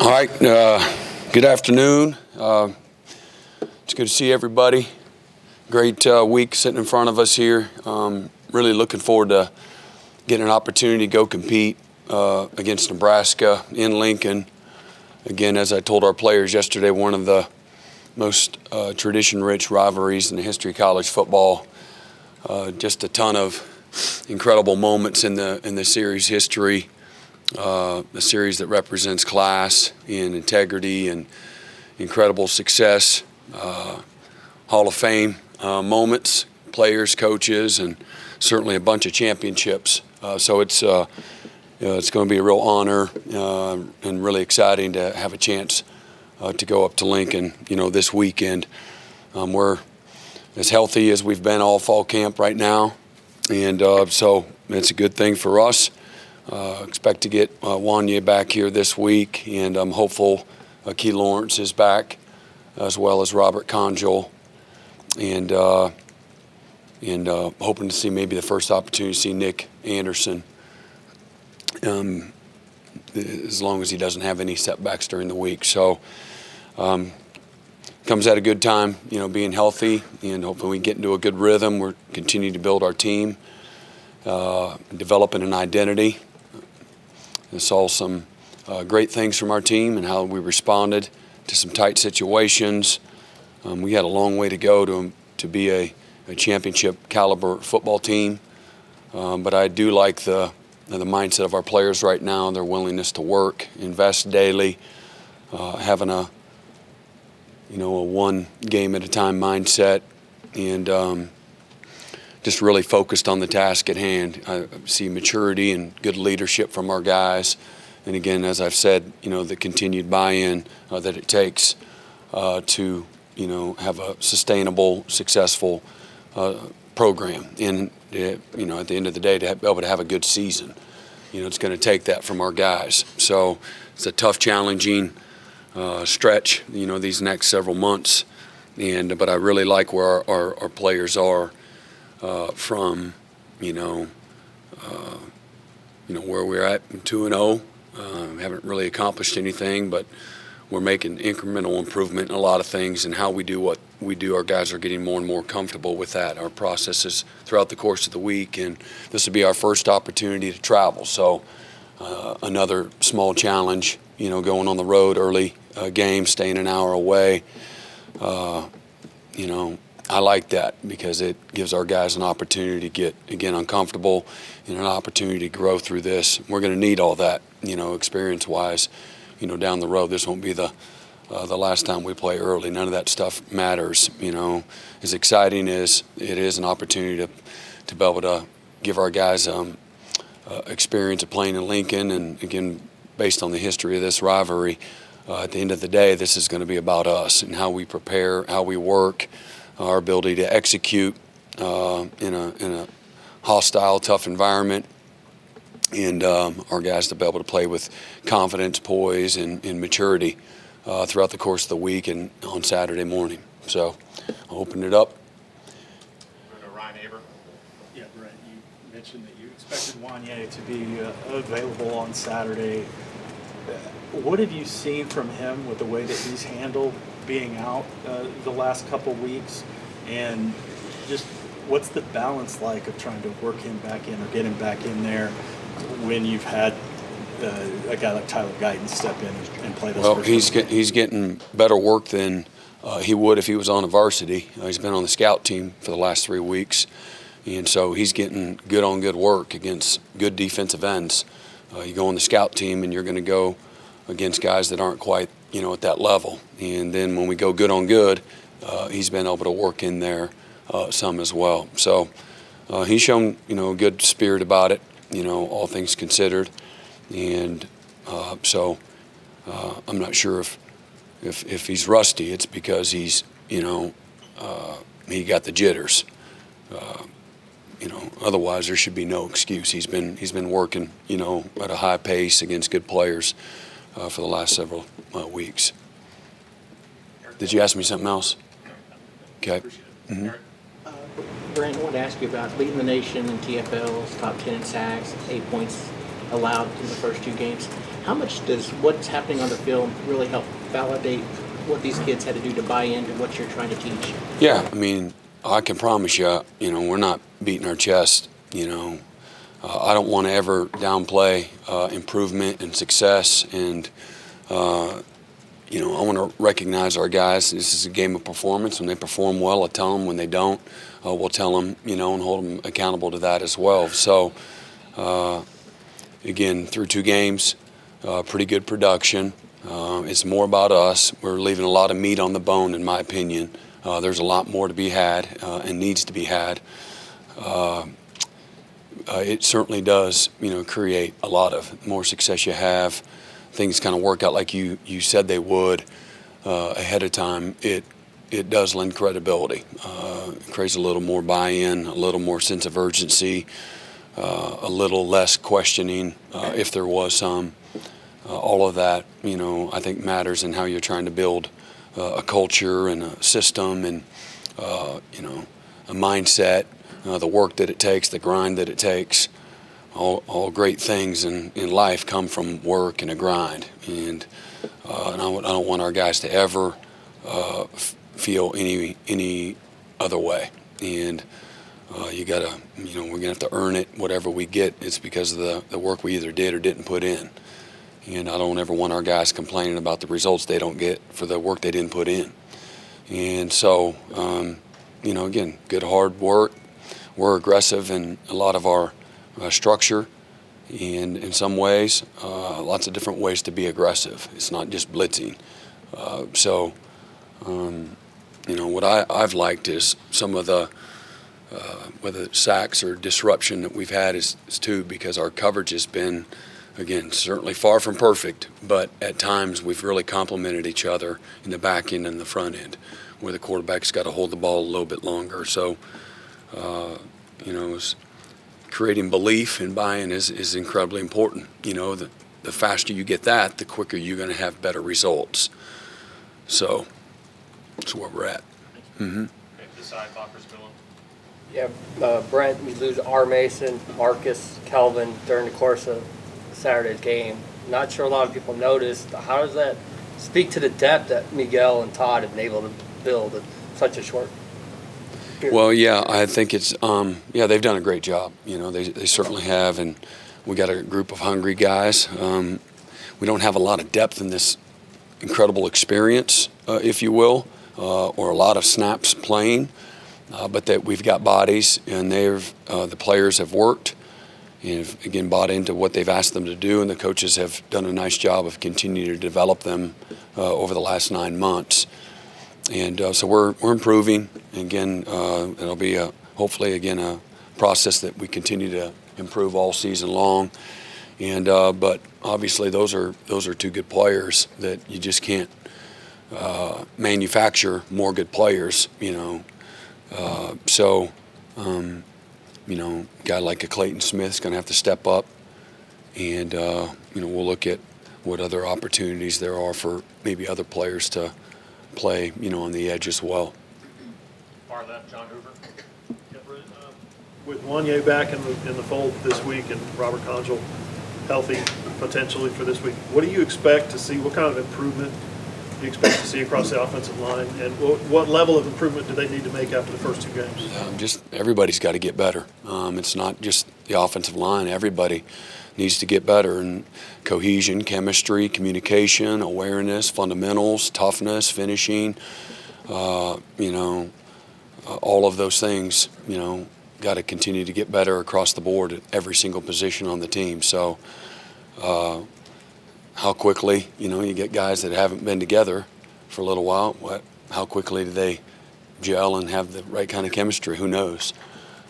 All right, good afternoon. It's good to see everybody. Great week sitting in front of us here. Really looking forward to getting an opportunity to go compete against Nebraska in Lincoln. Again, as I told our players yesterday, one of the most tradition-rich rivalries in the history of college football. Just a ton of incredible moments in the series history. A series that represents class and integrity and incredible success, Hall of Fame moments, players, coaches, and certainly a bunch of championships. So it's going to be a real honor and really exciting to have a chance to go up to Lincoln, this weekend. We're as healthy as we've been all fall camp right now, and so it's a good thing for us. Expect to get Wanye back here this week, and I'm hopeful Key Lawrence is back, as well as Robert Conjol, and hoping to see maybe the first opportunity to see Nick Anderson, as long as he doesn't have any setbacks during the week. So comes at a good time, being healthy, and hopefully we get into a good rhythm. We're continuing to build our team, developing an identity. I saw some great things from our team and how we responded to some tight situations. We had a long way to go to be a championship caliber football team, but I do like the mindset of our players right now, their willingness to work, invest daily, having a one game at a time mindset, and just really focused on the task at hand. I see maturity and good leadership from our guys. And again, as I've said, the continued buy-in that it takes to, have a sustainable, successful program. And, at the end of the day, to be able to have a good season. It's going to take that from our guys. So it's a tough, challenging stretch, these next several months. But I really like where our players are. From where we're at 2-0, haven't really accomplished anything, but we're making incremental improvement in a lot of things, and how we do what we do. Our guys are getting more and more comfortable with that. Our processes throughout the course of the week, and this will be our first opportunity to travel. So another small challenge, going on the road early game, staying an hour away. I like that because it gives our guys an opportunity to get, again, uncomfortable and an opportunity to grow through this. We're going to need all that, experience-wise, down the road. This won't be the last time we play early. None of that stuff matters, As exciting as it is an opportunity to be able to give our guys experience of playing in Lincoln, and, again, based on the history of this rivalry, at the end of the day, this is going to be about us and how we prepare, how we work, our ability to execute in a hostile, tough environment, and our guys to be able to play with confidence, poise, and maturity throughout the course of the week and on Saturday morning. So I'll open it up. Ryan Aber. Yeah, Brent, you mentioned that you expected Wanye to be available on Saturday. What have you seen from him with the way that he's handled being out the last couple weeks, and just what's the balance like of trying to work him back in or get him back in there when you've had a guy like Tyler Guyton step in and play this? Well, he's getting better work than he would if he was on a varsity. He's been on the scout team for the last 3 weeks, and so he's getting good on good work against good defensive ends. You go on the scout team and you're going to go against guys that aren't quite, at that level. And then when we go good on good, he's been able to work in there some as well. So he's shown, a good spirit about it, all things considered. And so I'm not sure if he's rusty. It's because he's, he got the jitters. Otherwise there should be no excuse. He's been working, at a high pace against good players for the last several weeks. Did you ask me something else? Okay. Mm-hmm. Brent, I wanted to ask you about leading the nation in TFLs, top 10 in sacks, 8 points allowed in the first 2 games. How much does what's happening on the field really help validate what these kids had to do to buy into what you're trying to teach? Yeah, I mean, I can promise you, we're not beating our chest. I don't want to ever downplay improvement and success, and I want to recognize our guys. This is a game of performance. When they perform well, I tell them. When they don't, we'll tell them, and hold them accountable to that as well. So, again, through 2 games, pretty good production. It's more about us. We're leaving a lot of meat on the bone, in my opinion. There's a lot more to be had and needs to be had. It certainly does, create a lot of more success you have. Things kind of work out like you said they would ahead of time. It does lend credibility. It creates a little more buy-in, a little more sense of urgency, a little less questioning if there was some. All of that, I think matters in how you're trying to build a culture and a system and, a mindset, the work that it takes, the grind that it takes. All great things in life come from work and a grind. And I don't want our guys to ever feel any other way. And you gotta, we're gonna have to earn it. Whatever we get, it's because of the work we either did or didn't put in. And I don't ever want our guys complaining about the results they don't get for the work they didn't put in. And so, again, good hard work. We're aggressive in a lot of our structure, and in some ways, lots of different ways to be aggressive. It's not just blitzing. What I've liked is some of the whether it's sacks or disruption that we've had is too, because our coverage has been, again, certainly far from perfect, but at times we've really complemented each other in the back end and the front end, where the quarterback's got to hold the ball a little bit longer. So, it's creating belief and buy-in is incredibly important. The faster you get that, the quicker you're going to have better results. So that's where we're at. Mm-hmm. Okay, this side, Cocker's Middle. Yeah, Brent, we lose R. Mason, Marcus, Kelvin during the course of Saturday's game. Not sure a lot of people noticed. How does that speak to the depth that Miguel and Todd have been able to build in such a short period? Well, yeah, I think it's they've done a great job. They certainly have, and we got a group of hungry guys. We don't have a lot of depth in this incredible experience, if you will, or a lot of snaps playing, but that we've got bodies, and the players have worked and have, again, bought into what they've asked them to do, and the coaches have done a nice job of continuing to develop them over the last 9 months. And so we're improving. Again, it'll be hopefully a process that we continue to improve all season long. And but obviously those are 2 good players that you just can't manufacture more good players. A guy like a Clayton Smith's going to have to step up, and we'll look at what other opportunities there are for maybe other players to play, on the edge as well. Far left, John Hoover. Yeah, Brent, with Wanye back in the fold this week and Robert Conjal healthy potentially for this week, what do you expect to see? What kind of improvement do you expect to see across the offensive line, and what level of improvement do they need to make after the first 2 games? Just everybody's got to get better. It's not just the offensive line. Everybody needs to get better in cohesion, chemistry, communication, awareness, fundamentals, toughness, finishing. All of those things, got to continue to get better across the board at every single position on the team. So how quickly, you get guys that haven't been together for a little while, how quickly do they gel and have the right kind of chemistry? Who knows?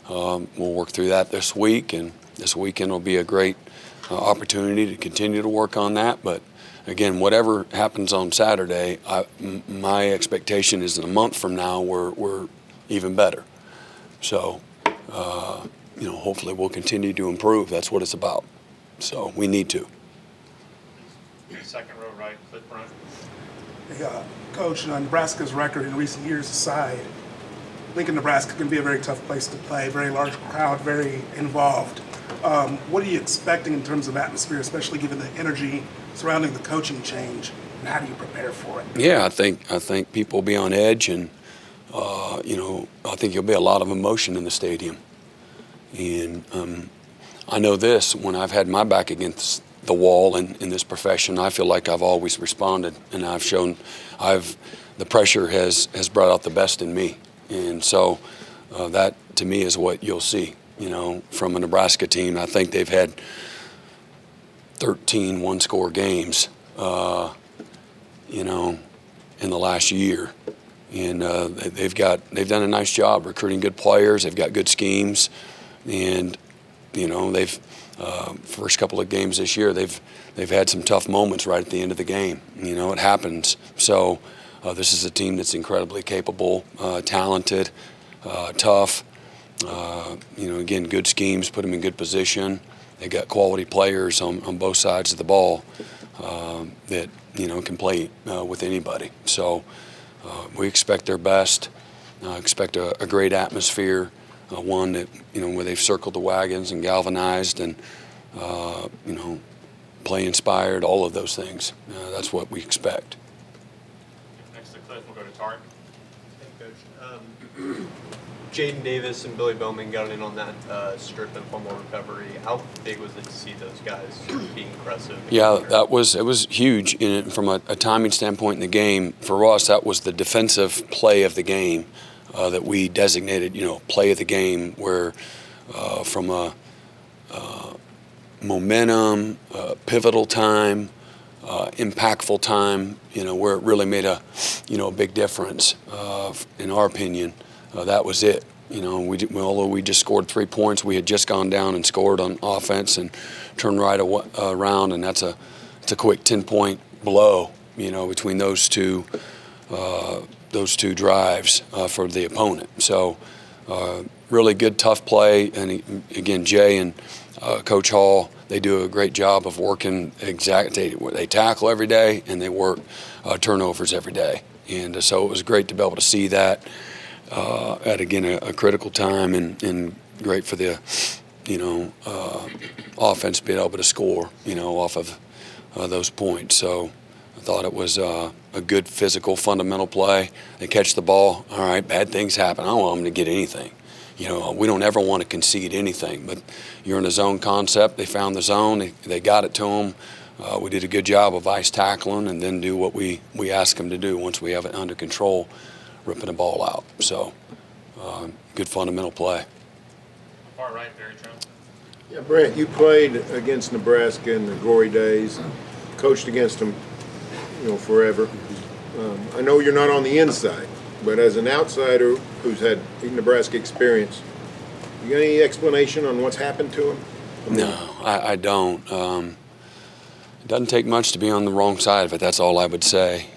We'll work through that this week, and this weekend will be a great opportunity to continue to work on that. But again, whatever happens on Saturday, my expectation is in a month from now we're even better. So, hopefully we'll continue to improve. That's what it's about. So we need to. Second row right, Cliff Brunt. Hey, Coach, Nebraska's record in recent years aside, Lincoln, Nebraska can be a very tough place to play, very large crowd, very involved. What are you expecting in terms of atmosphere, especially given the energy surrounding the coaching change, and how do you prepare for it? Yeah, I think people will be on edge, and I think there'll be a lot of emotion in the stadium. And I know this: when I've had my back against the wall in this profession, I feel like I've always responded, and the pressure has brought out the best in me, and so that to me is what you'll see. From a Nebraska team, I think they've had 13 one-score games, in the last year, and they've done a nice job recruiting good players. They've got good schemes, and they've first couple of games this year they've had some tough moments right at the end of the game. It happens. So this is a team that's incredibly capable, talented, tough. Again, good schemes, put them in good position. They got quality players on both sides of the ball that can play with anybody. So we expect their best. Expect a great atmosphere, one that where they've circled the wagons and galvanized and play inspired. All of those things. That's what we expect. Next to Cliff, we'll go to Tarek. Hey, Coach. Jaden Davis and Billy Bowman got in on that strip and fumble recovery. How big was it to see those guys being aggressive? Yeah, it was huge from a timing standpoint in the game. For us, that was the defensive play of the game that we designated, play of the game, where from a momentum, pivotal time, impactful time, where it really made a big difference, in our opinion. That was it. Although we just scored 3 points, we had just gone down and scored on offense and turned right around, and it's a quick 10-point blow, between those two drives for the opponent. So really good, tough play, and again, Jay and Coach Hall, they do a great job of working they tackle every day and they work turnovers every day, and so it was great to be able to see that. At again a critical time, and great for the offense being able to score off of those points. So I thought it was a good physical fundamental play. They catch the ball, all right, bad things happen. I don't want them to get anything. We don't ever want to concede anything, but you're in a zone concept. They found the zone, they got it to them. We did a good job of ice tackling and then do what we ask them to do once we have it under control, ripping the ball out. So good fundamental play. Far right, Barry Trump. Yeah, Brent, you played against Nebraska in the glory days, coached against them, forever. I know you're not on the inside, but as an outsider who's had Nebraska experience, you got any explanation on what's happened to him? No, I don't. It doesn't take much to be on the wrong side of it. That's all I would say.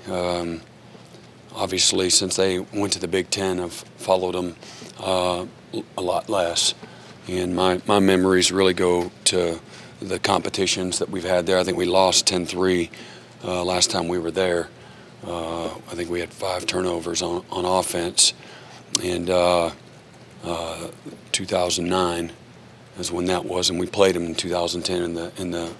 Obviously, since they went to the Big Ten, I've followed them a lot less. And my memories really go to the competitions that we've had there. I think we lost 10-3 last time we were there. I think we had 5 turnovers on offense. And 2009 is when that was, and we played them in 2010 in the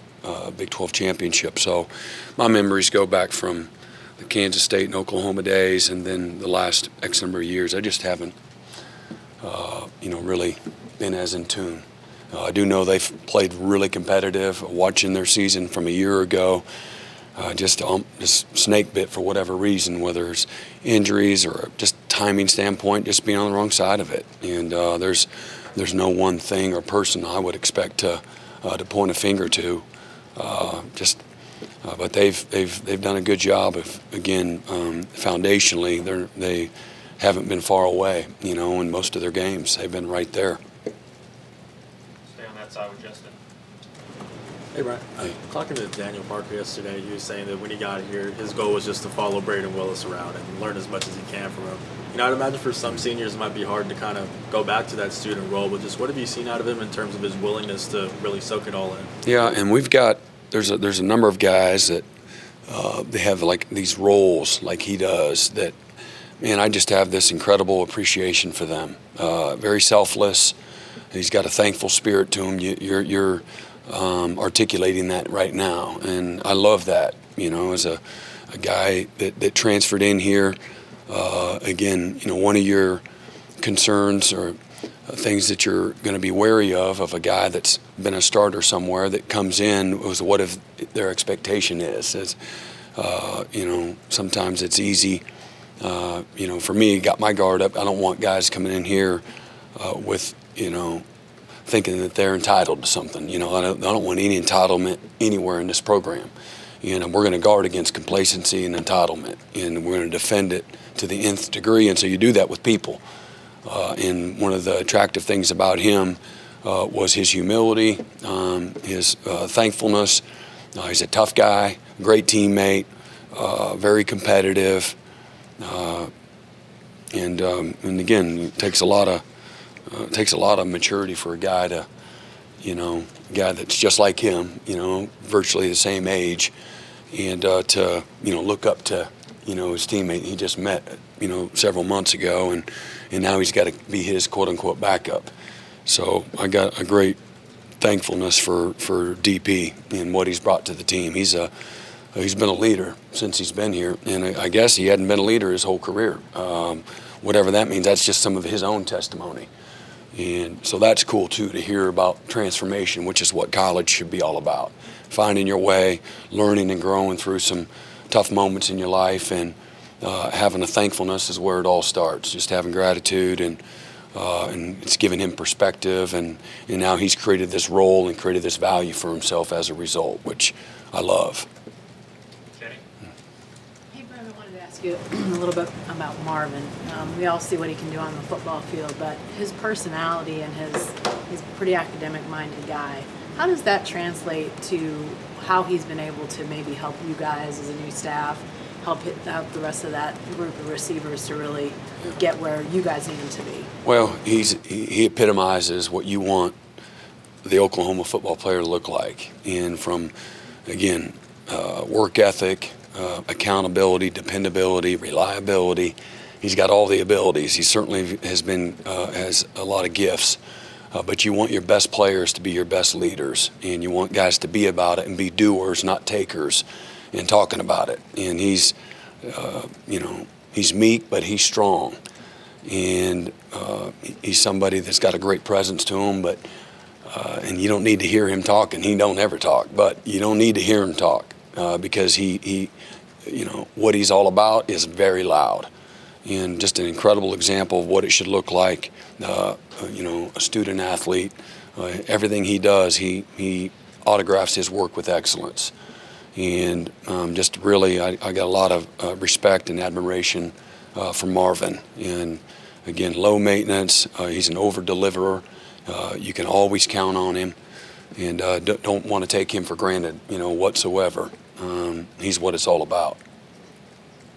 Big 12 championship. So my memories go back from the Kansas State and Oklahoma days, and then the last X number of years. I just haven't, really been as in tune. I do know they've played really competitive. Watching their season from a year ago, just snake bit for whatever reason, whether it's injuries or just timing standpoint, just being on the wrong side of it. And there's no one thing or person I would expect to point a finger to. But they've done a good job of, again, foundationally, they haven't been far away, in most of their games. They've been right there. Stay on that side with Justin. Hey, Brian. Hey. Talking to Daniel Parker yesterday, he was saying that when he got here, his goal was just to follow Braden Willis around and learn as much as he can from him. I'd imagine for some seniors it might be hard to kind of go back to that student role, but just what have you seen out of him in terms of his willingness to really soak it all in? Yeah, and we've got there's a number of guys that they have like these roles like he does that, man, I just have this incredible appreciation for them. Very selfless. He's got a thankful spirit to him. You're articulating that right now, and I love that. As a guy that transferred in here, again, one of your concerns or things that you're going to be wary of a guy that's been a starter somewhere that comes in was what if their expectation is. Sometimes it's easy. For me, got my guard up. I don't want guys coming in here with, thinking that they're entitled to something. I don't want any entitlement anywhere in this program. We're going to guard against complacency and entitlement, and we're going to defend it to the nth degree. And so you do that with people. And one of the attractive things about him was his humility, his thankfulness. He's a tough guy, great teammate, very competitive, and again, it takes a lot of maturity for a guy to, a guy that's just like him, virtually the same age, and to look up to his teammate he just met several months ago, and now he's got to be his quote unquote backup. So I got a great thankfulness for DP and what he's brought to the team. He's been a leader since he's been here, and I guess he hadn't been a leader his whole career. Whatever that means, that's just some of his own testimony. And so that's cool too, to hear about transformation, which is what college should be all about. Finding your way, learning and growing through some tough moments in your life, and having a thankfulness is where it all starts. Just having gratitude, and it's given him perspective, and now he's created this role and created this value for himself as a result, which I love. Jenny? Hey, Brent, I wanted to ask you a little bit about Marvin. We all see what he can do on the football field, but his personality and he's a pretty academic-minded guy. How does that translate to how he's been able to maybe help you guys as a new staff, help the rest of that group of receivers to really get where you guys need him to be? Well, he epitomizes what you want the Oklahoma football player to look like, and from, again, work ethic, accountability, dependability, reliability. He's got all the abilities. He certainly has a lot of gifts. But you want your best players to be your best leaders, and you want guys to be about it and be doers, not takers, and talking about it. And he's meek, but he's strong, and he's somebody that's got a great presence to him. But and you don't need to hear him talk, and he don't ever talk. But you don't need to hear him talk because he what he's all about is very loud. And just an incredible example of what it should look like. A student athlete, everything he does, he autographs his work with excellence. And just really, I got a lot of respect and admiration for Marvin. And again, low maintenance. He's an over-deliverer. You can always count on him, and don't want to take him for granted, whatsoever. He's what it's all about.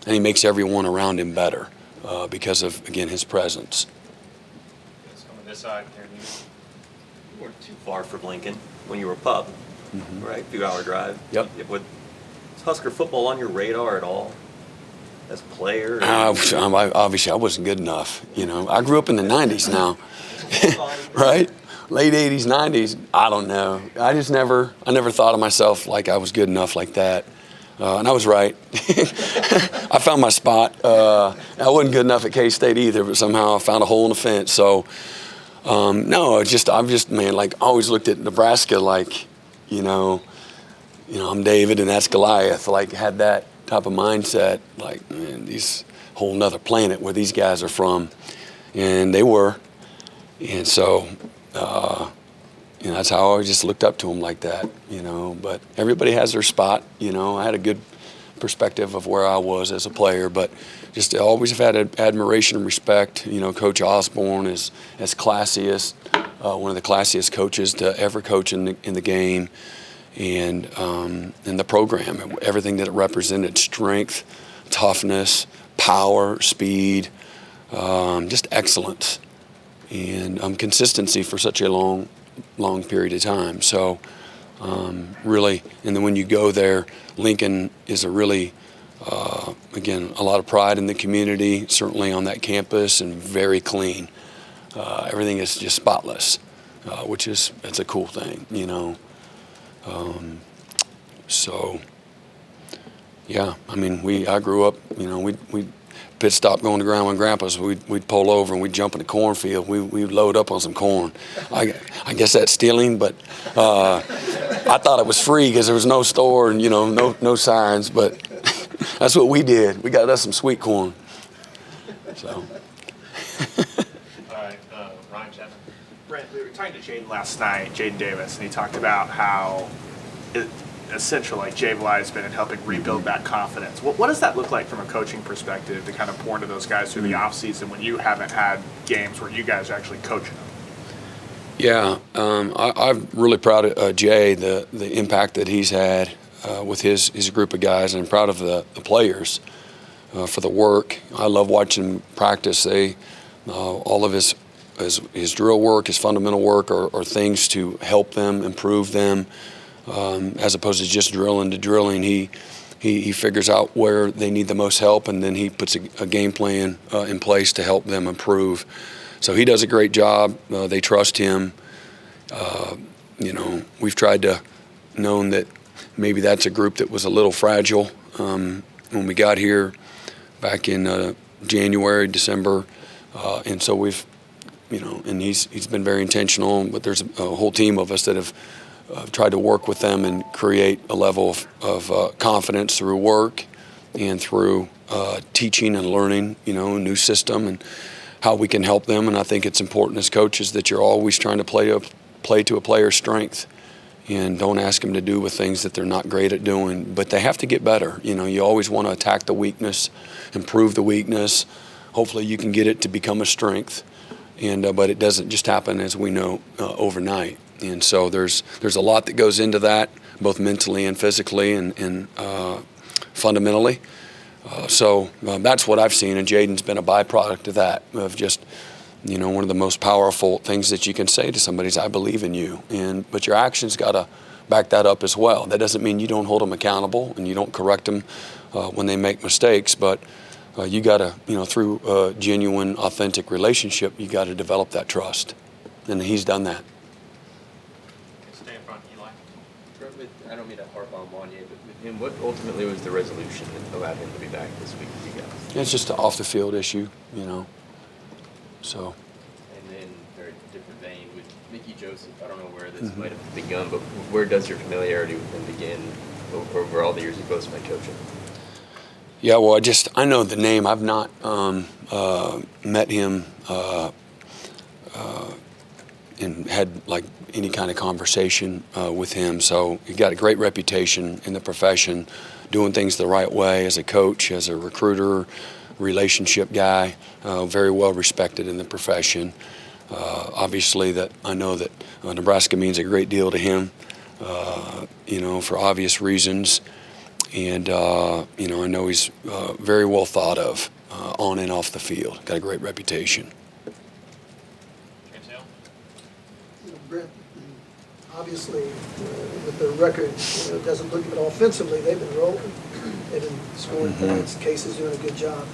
And he makes everyone around him better because of, again, his presence. Let's come on this side here. You weren't too far from Lincoln when you were a pup, right? 2-hour drive. Yep. Was Husker football on your radar at all as a player? Obviously, I wasn't good enough. I grew up in the 90s now, right? Late 80s, 90s, I don't know. I never thought of myself like I was good enough like that. And I was right. I found my spot. I wasn't good enough at K-State either, but somehow I found a hole in the fence. So, no, I always looked at Nebraska like, I'm David and that's Goliath. Like, had that type of mindset, like, man, these whole nother planet where these guys are from. And they were. And so, that's how I always just looked up to them like that, But everybody has their spot, I had a good perspective of where I was as a player, but just always have had admiration and respect. Coach Osborne is classiest, one of the classiest coaches to ever coach in the game, and in the program, everything that it represented: strength, toughness, power, speed, just excellence, and consistency for such a long period of time. So really, and then when you go there, Lincoln is a really, again, a lot of pride in the community, certainly on that campus, and very clean. Everything is just spotless, it's a cool thing, So, yeah, I mean, I grew up, we pit stop going to Grandma and Grandpa's. We'd pull over and we'd jump in the cornfield. We'd load up on some corn. I guess that's stealing, but I thought it was free because there was no store and, no signs, but that's what we did. We got us some sweet corn. So. All right, Ryan Chapman. Brent, we were talking to Jaden last night, Jaden Davis, and he talked about how essential like Jay Bly's been in helping rebuild that confidence. What does that look like from a coaching perspective to kind of pour into those guys through the offseason when you haven't had games where you guys are actually coaching them? Yeah, I'm really proud of Jay, the impact that he's had with his group of guys, and I'm proud of the players for the work. I love watching them practice. All of his drill work, his fundamental work are things to help them, improve them, as opposed to just drilling to drilling. He figures out where they need the most help, and then he puts a game plan in place to help them improve. So he does a great job. They trust him. We've tried to known that maybe that's a group that was a little fragile when we got here back in January, December, and so we've, and he's been very intentional. But there's a whole team of us that have tried to work with them and create a level of confidence through work and through teaching and learning, a new system and how we can help them. And I think it's important as coaches that you're always trying to play to a player's strength and don't ask them to do with things that they're not great at doing. But they have to get better. You always want to attack the weakness, improve the weakness. Hopefully you can get it to become a strength. But it doesn't just happen, as we know, overnight. And so there's a lot that goes into that, both mentally and physically and fundamentally. So that's what I've seen, and Jaden's been a byproduct of that, of just, one of the most powerful things that you can say to somebody is, I believe in you. But your actions got to back that up as well. That doesn't mean you don't hold them accountable and you don't correct them when they make mistakes, but you got to, through a genuine, authentic relationship, you got to develop that trust. And he's done that. Stay in front, Eli. I don't mean to harp on Wanye, but with him, what ultimately was the resolution that allowed him to be back this week with you guys? It's just an off-the-field issue, So. And then, very different vein, with Mickey Joseph, I don't know where this might have begun, but where does your familiarity with him begin over all the years you both spent coaching? Yeah, well, I know the name. I've not met him and had any kind of conversation with him. So he got a great reputation in the profession, doing things the right way as a coach, as a recruiter, relationship guy, very well respected in the profession. Obviously, that I know that Nebraska means a great deal to him, for obvious reasons. And, I know he's very well thought of on and off the field. Got a great reputation. James Hill. Brent, obviously, with their record, it doesn't look at all offensively. They've been rolling. They've been scoring points. Case is doing a good job.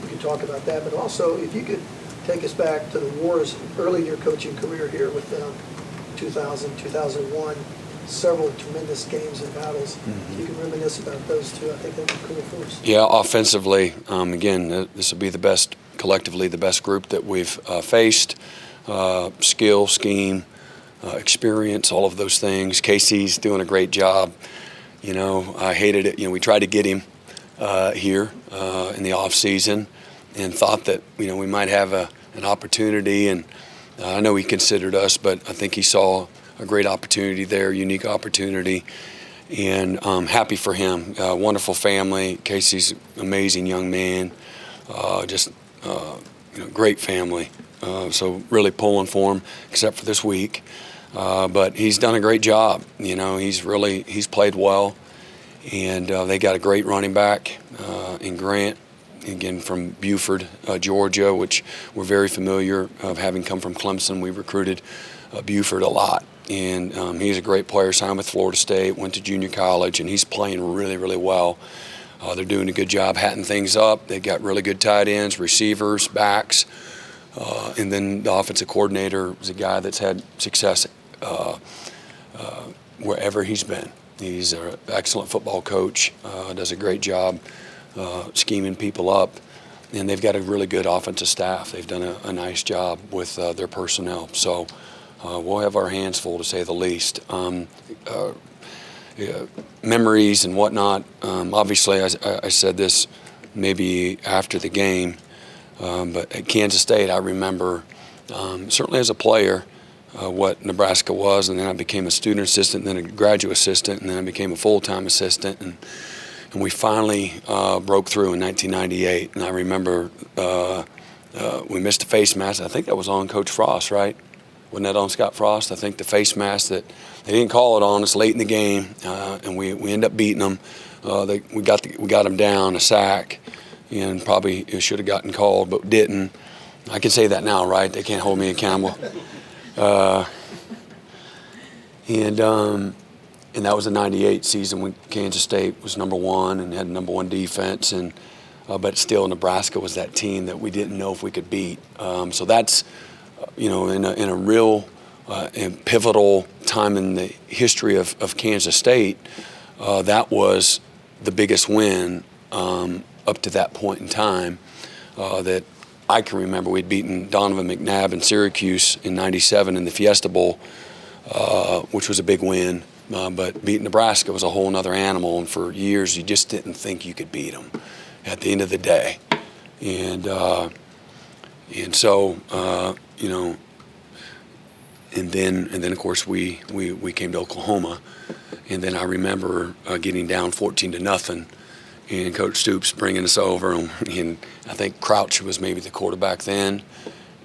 We could talk about that. But also, if you could take us back to the Wars early in your coaching career here with them, 2000, 2001, several tremendous games and battles. If you can reminisce about those two, I think that would be cool for us. Yeah, offensively, again, this will be collectively the best group that we've faced. Skill, scheme, experience, all of those things. Casey's doing a great job. I hated it. We tried to get him here in the off season and thought that, we might have an opportunity. And I know he considered us, but I think he saw a great opportunity there, unique opportunity, and I'm happy for him. Wonderful family. Casey's an amazing young man, great family. So really pulling for him, except for this week. But he's done a great job. He's played well, and they got a great running back in Grant, again from Buford, Georgia, which we're very familiar of having come from Clemson. We recruited Buford a lot. And he's a great player, signed with Florida State, went to junior college, and he's playing really, really well. They're doing a good job hatting things up. They got really good tight ends, receivers, backs. And then the offensive coordinator is a guy that's had success wherever he's been. He's an excellent football coach, does a great job scheming people up, and they've got a really good offensive staff. They've done a nice job with their personnel. So we'll have our hands full, to say the least. Memories and whatnot, obviously I said this maybe after the game, but at Kansas State I remember certainly as a player what Nebraska was, and then I became a student assistant, and then a graduate assistant, and then I became a full-time assistant, and we finally broke through in 1998. And I remember we missed a face mask. I think that was on Coach Frost, right? Wasn't that on Scott Frost? I think the face mask that they didn't call it on us late in the game, and we ended up beating them. We got them down a sack, and probably it should have gotten called, but didn't. I can say that now, right? They can't hold me accountable. And that was a '98 season when Kansas State was #1 and had #1 defense, and but still Nebraska was that team that we didn't know if we could beat. So that's in a real and pivotal time in the history of Kansas State. That was the biggest win up to that point in time that I can remember. We'd beaten Donovan McNabb in Syracuse in '97 in the Fiesta Bowl, which was a big win. But beating Nebraska was a whole other animal, and for years you just didn't think you could beat them at the end of the day. And so and then of course we came to Oklahoma, and then I remember getting down 14-0. And Coach Stoops bringing us over, and I think Crouch was maybe the quarterback then,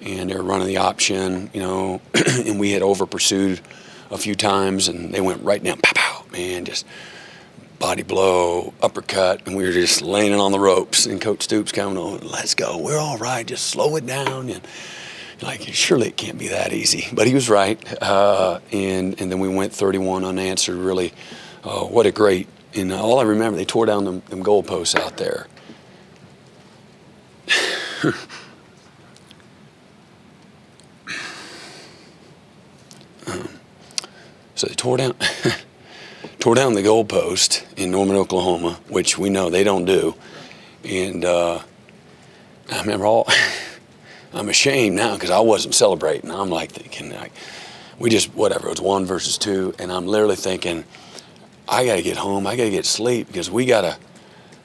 and they were running the option, and we had over-pursued a few times, and they went right down, pow, pow, man, just body blow, uppercut, and we were just laying it on the ropes. And Coach Stoops coming on, let's go, we're all right, just slow it down. And surely it can't be that easy. But he was right, and then we went 31 unanswered, really. What a great. And all I remember, they tore down them goalposts out there. So they tore down the goalpost in Norman, Oklahoma, which we know they don't do. And I remember I'm ashamed now because I wasn't celebrating. I'm like thinking, we just, whatever, it was 1 versus 2, and I'm literally thinking, I got to get home. I got to get sleep because we got to.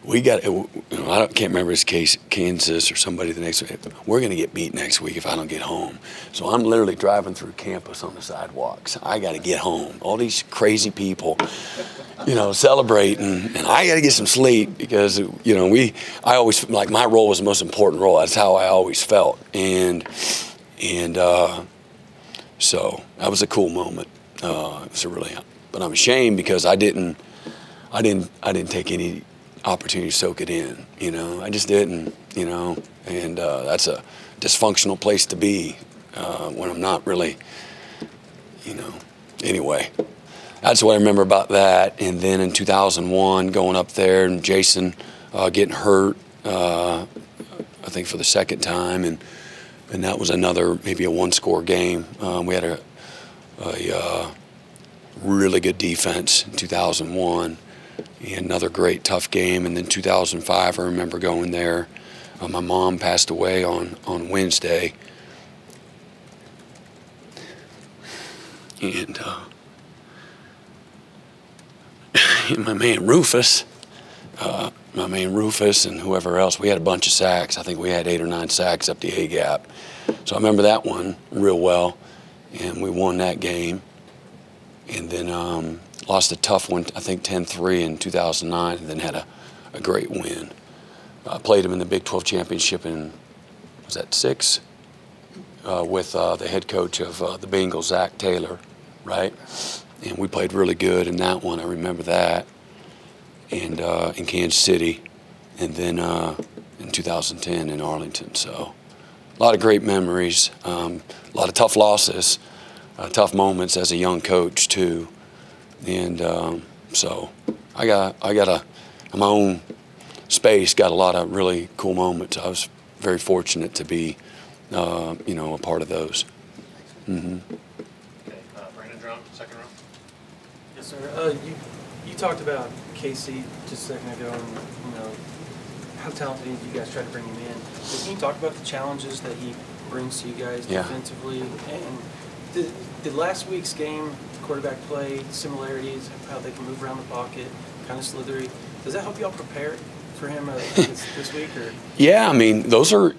I can't remember his case, Kansas or somebody the next week. We're going to get beat next week if I don't get home. So I'm literally driving through campus on the sidewalks. I got to get home. All these crazy people, celebrating, and I got to get some sleep because I always like my role was the most important role. That's how I always felt, and so that was a cool moment. It was a really. But I'm ashamed because I didn't take any opportunity to soak it in. I just didn't. And that's a dysfunctional place to be when I'm not really. Anyway, that's what I remember about that. And then in 2001, going up there and Jason getting hurt, I think for the second time, and that was maybe a 1-score game. We had a really good defense in 2001, and another great tough game. And then 2005, I remember going there. My mom passed away on Wednesday, and my man Rufus and whoever else, we had a bunch of sacks. I think we had 8 or 9 sacks up the A-gap. So I remember that one real well, and we won that game. And then lost a tough one, I think 10-3 in 2009, and then had a great win. Played him in the Big 12 championship in, was that 6? With the head coach of the Bengals, Zach Taylor, right? And we played really good in that one. I remember that. And in Kansas City, and then in 2010 in Arlington. So a lot of great memories, a lot of tough losses. Tough moments as a young coach too, and so I got in my own space, got a lot of really cool moments. I was very fortunate to be, a part of those. Mm-hmm. Okay, Brandon Drum, second row. Yes, sir. You talked about Casey just a second ago, and how talented you guys try to bring him in. But can you talk about the challenges that he brings to you guys defensively? And did last week's game, quarterback play, similarities, how they can move around the pocket, kind of slithery, does that help y'all prepare for him this week? Or? Yeah, I mean, those are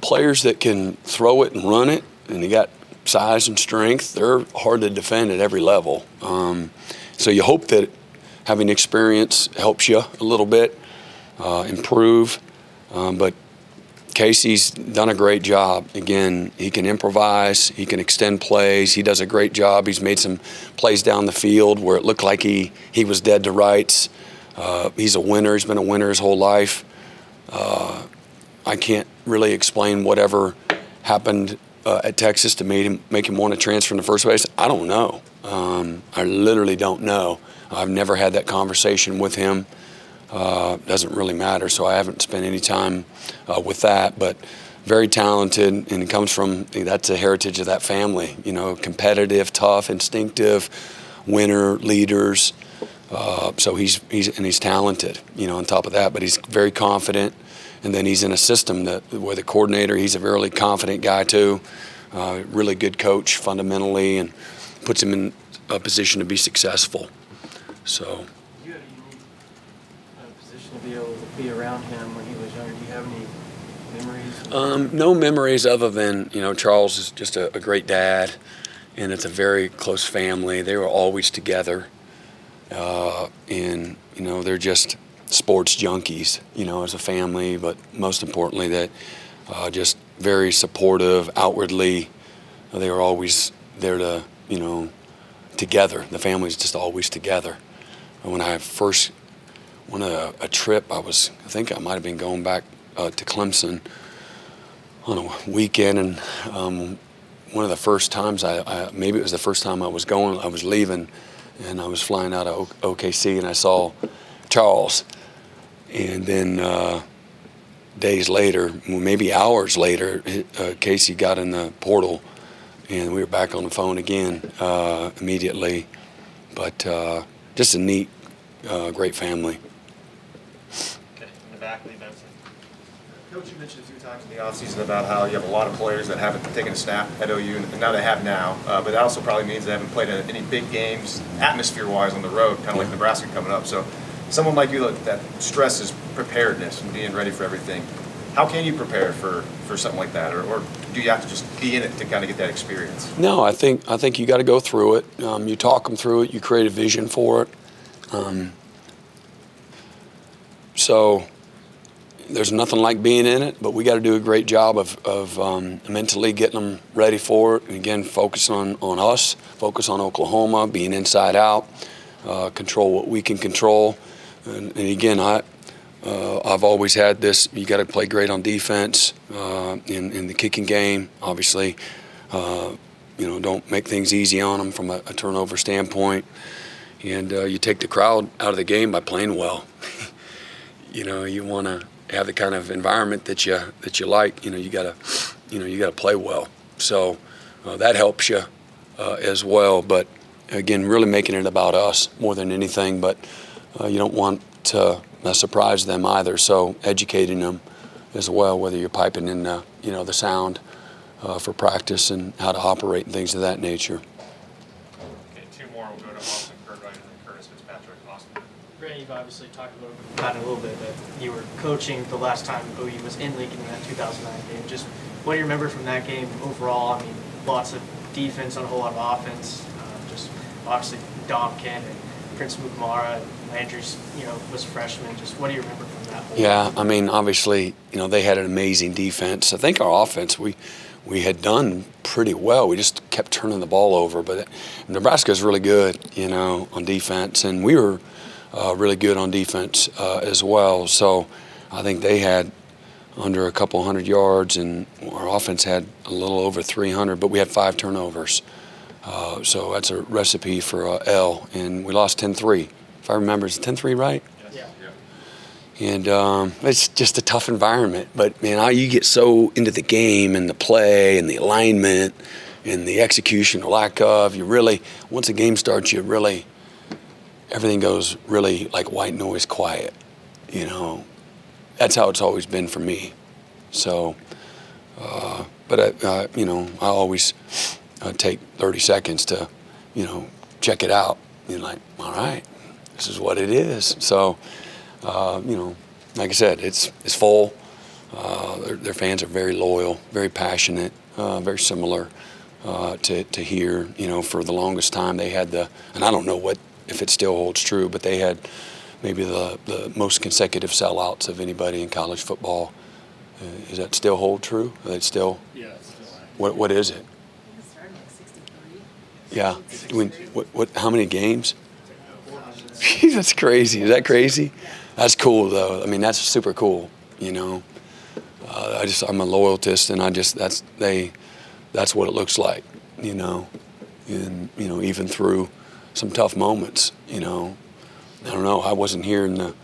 players that can throw it and run it, and they got size and strength. They're hard to defend at every level. So you hope that having experience helps you a little bit, improve. But Casey's done a great job. Again, he can improvise, he can extend plays, he does a great job. He's made some plays down the field where it looked like he was dead to rights. He's a winner, he's been a winner his whole life. I can't really explain whatever happened at Texas to make him want to transfer in the first place. I don't know. I literally don't know. I've never had that conversation with him. Doesn't really matter, so I haven't spent any time with that. But very talented, and it comes from, that's a heritage of that family. Competitive, tough, instinctive, winner, leaders. So he's talented. On top of that, but he's very confident. And then he's in a system where the coordinator, he's a really confident guy too. Really good coach fundamentally, and puts him in a position to be successful. So. You had a unique position to be able to be around him when he was younger. Do you have any memories? No memories other than, Charles is just a great dad, and it's a very close family. They were always together, and, they're just sports junkies, as a family, but most importantly that just very supportive outwardly. They were always there to, together. The family's just always together. When I first went on a trip, I think I might have been going back to Clemson on a weekend, and one of the first times maybe it was the first time I was leaving, and I was flying out of OKC, and I saw Charles. And then days later, maybe hours later, Casey got in the portal, and we were back on the phone again immediately. But just a neat, great family. Okay, in the back, Lee Benson. Coach, you mentioned a few times in the offseason about how you have a lot of players that haven't taken a snap at OU, and now they have now. But that also probably means they haven't played any big games atmosphere-wise on the road, kind of like Nebraska coming up. So someone like you, that stresses preparedness and being ready for everything. How can you prepare for something like that, or do you have to just be in it to kind of get that experience? No, I think you got to go through it. You talk them through it. You create a vision for it. So there's nothing like being in it, but we got to do a great job of mentally getting them ready for it. And again, focus on us, focus on Oklahoma, being inside out, control what we can control. And again, I've always had this, you got to play great on defense in the kicking game, obviously. Don't make things easy on them from a turnover standpoint. And you take the crowd out of the game by playing well. You want to have the kind of environment that you like. You got to play well. So that helps you as well. But again, really making it about us more than anything. But you don't want to surprise them either. So educating them as well, whether you're piping in the sound for practice and how to operate and things of that nature. Okay, two more. We'll go to Austin Cartwright and then Curtis Fitzpatrick. Austin. Brent, you've obviously talked about it a little bit, but you were coaching the last time OU was in Lincoln in that 2009 game. Just what do you remember from that game overall? I mean, lots of defense on a whole lot of offense. Just obviously Dom Kent and Prince Mukamara, Landry's, was a freshman. Just what do you remember from that? Yeah, I mean, obviously, they had an amazing defense. I think our offense, we had done pretty well. We just kept turning the ball over. But Nebraska is really good, on defense, and we were really good on defense as well. So I think they had under a couple hundred yards, and our offense had a little over 300, but we had 5 turnovers. So that's a recipe for L, and we lost 10-3. If I remember, it's 10-3, right? Yeah. And it's just a tough environment. But, man, you get so into the game and the play and the alignment and the execution or lack of, you really, once the game starts, you really everything goes really like white noise quiet, you know. That's how it's always been for me. So, but you know, I always take 30 seconds to, you know, check it out. And like, all right, this is what it is. So, you know, like I said, it's full. Their fans are very loyal, very passionate, very similar to here. You know, for the longest time they had and I don't know if it still holds true, but they had maybe the most consecutive sellouts of anybody in college football. Does that still hold true? Are they still? Yeah, it's still active. What is it? It started like 63. Yeah. How many games? That's crazy. Is that crazy? That's cool though. I mean, that's super cool. You know, I'm a loyalist, and that's what it looks like. You know, and you know, even through some tough moments. You know, I don't know. I wasn't here in the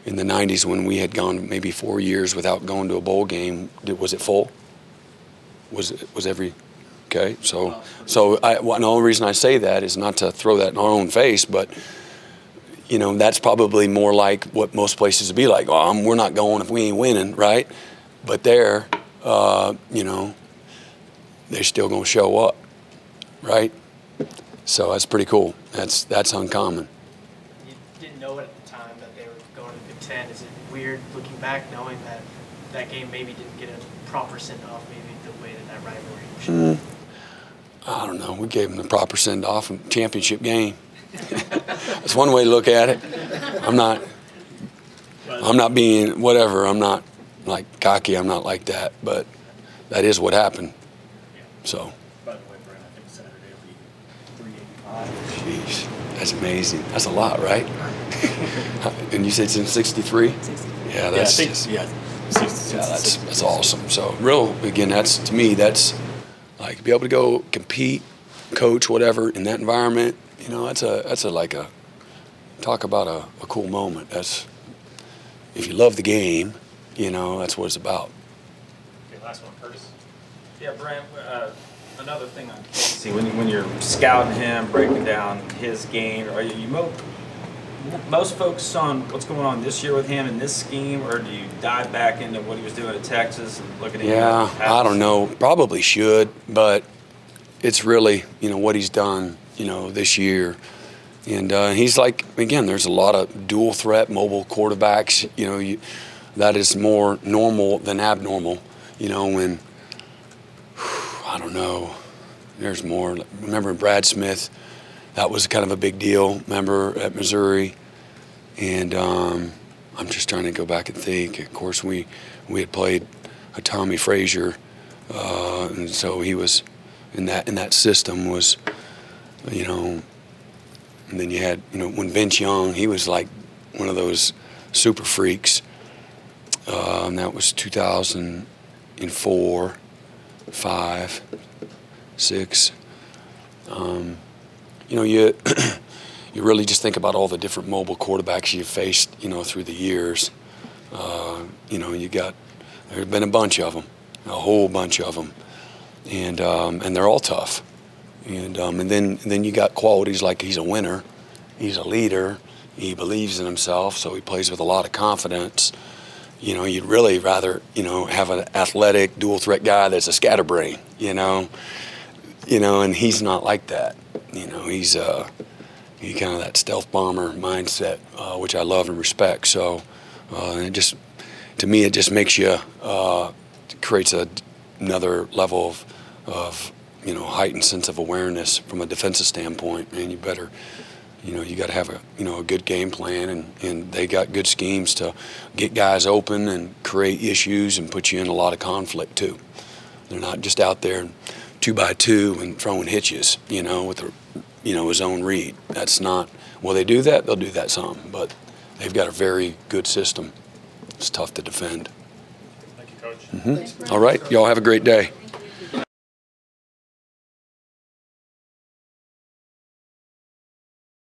90s when we had gone maybe 4 years without going to a bowl game. Was it full? Was every? Okay, so the only reason I say that is not to throw that in our own face, but you know, that's probably more like what most places would be like. Oh, we're not going if we ain't winning, right? But there, you know, they're still going to show up, right? So that's pretty cool. That's uncommon. You didn't know it at the time that they were going to Big Ten. Is it weird looking back knowing that that game maybe didn't get a proper send-off, maybe the way that rivalry should? I don't know. We gave them the proper send-off in championship game. That's one way to look at it. I'm not being whatever. I'm not like cocky. I'm not like that. But that is what happened. So. By the way, Brent, I think Saturday will be 385. Jeez, that's amazing. That's a lot, right? And you said it's in 63? 63. Yeah, that's that's awesome. So, again, to me, that's like to be able to go compete, coach, whatever in that environment. You know, that's talk about a cool moment. That's, if you love the game, you know, that's what it's about. Okay, last one, Curtis. Yeah, Brent, another thing on Casey, when you're scouting him, breaking down his game, are you most focused on what's going on this year with him in this scheme, or do you dive back into what he was doing at Texas and look at him? Yeah, I don't know. Probably should, but it's really, you know, what he's done, you know, this year. And he's like, again, there's a lot of dual threat mobile quarterbacks, you know, that is more normal than abnormal, you know, when, I don't know, there's more. Remember Brad Smith, that was kind of a big deal, remember, at Missouri. And I'm just trying to go back and think. Of course, we had played a Tommy Frazier, and so he was in that system was, you know, and then you had, you know, when Vince Young, he was like one of those super freaks. And that was 2004, 5, 6. You know, you really just think about all the different mobile quarterbacks you've faced, you know, through the years. You know, there's been a bunch of them, a whole bunch of them, and they're all tough. And then you got qualities like he's a winner, he's a leader, he believes in himself, so he plays with a lot of confidence. You know, you'd really rather, you know, have an athletic dual threat guy that's a scatterbrain, you know, and he's not like that. You know, he's kind of that stealth bomber mindset, which I love and respect. So, to me, it just makes you creates another level of you know, heightened sense of awareness from a defensive standpoint. And you better, you know, you got to have a good game plan, and they got good schemes to get guys open and create issues and put you in a lot of conflict too. They're not just out there 2x2 and throwing hitches, you know, with a zone read. That's not, well, they do that, they'll do that some, but they've got a very good system. It's tough to defend. Thank you, Coach. All right, y'all have a great day.